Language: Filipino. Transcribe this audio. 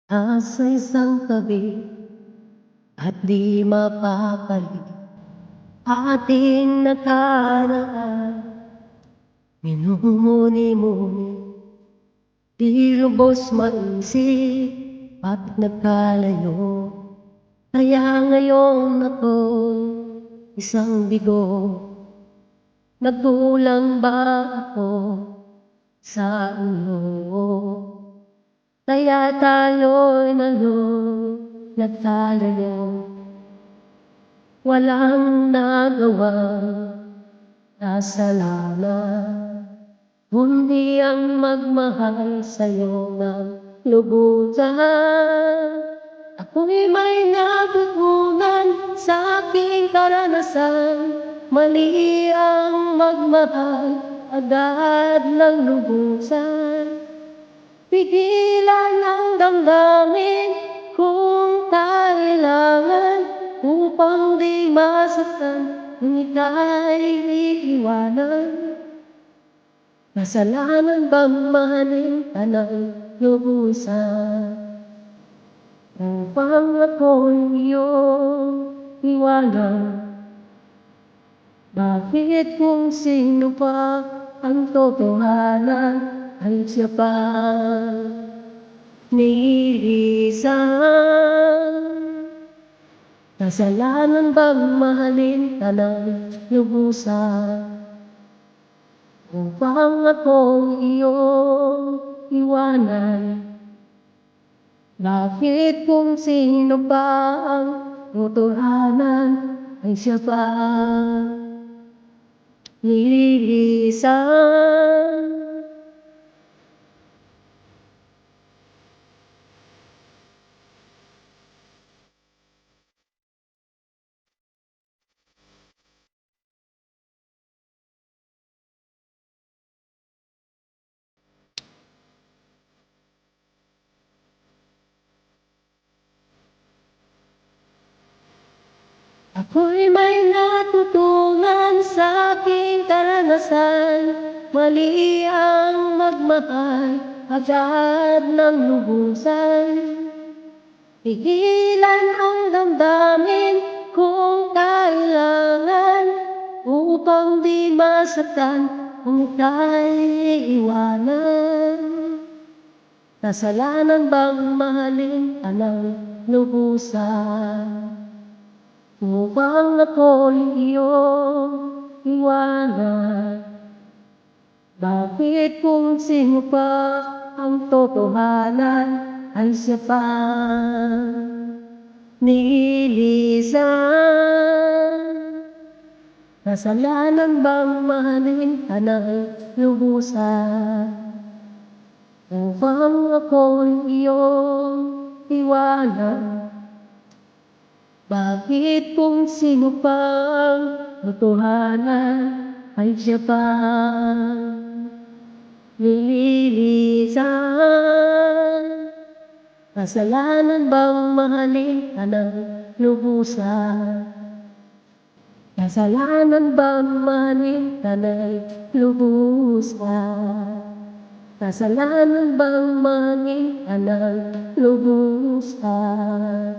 Nasa isang tabi at di mapapali ating nakaraan. Minumuni-muni, di lubos maisip at nagkalayo. Kaya ngayon ako'y isang bigo. Nagkulang ba ako sa iyo? Kaya tayo'y nagtalayo. Walang nagawang kasalanan, kundi ang magmahal sa'yo ng lubusan. Ako'y may natutunan sa aking karanasan, mali ang magmahal agad ng lubusan. Pigilan ang damdamin kung kailangan, upang di masaktan kung ika'y iiwanan. Kasalanan bang mahalin ka ng lubusan, upang ako'y iyong iwanan? Bakit kung sino pa ang totohanan ay siya pa nililisan? Kasalanan bang mahalin ka ng lubusan, upang akong iyong iwanan? Bakit kung sino pa ang totohanan ay siya pa nililisan? Ako'y may natutunan sa aking karanasan, mali ang magmahal agad ng lubusan. Pigilan ang damdamin kung kailangan, upang di masaktan kung ika'y iwanan. Kasalanan bang mahalin ka ng lubusan, upang ako'y iyong iwanan? Bakit kung sino pa ang totohanan ay siya pa nililisan? Kasalanan bang mahalin ka ng lubusan, upang ako'y iyong iwanan? Bakit kung sino pa ang totohanan ay siya pa nililisan? Kasalanan bang mahalin ka ng lubusan, kasalanan bang mahalin ka ng lubusan? Kasalanan bang mahalin ka ng lubusan?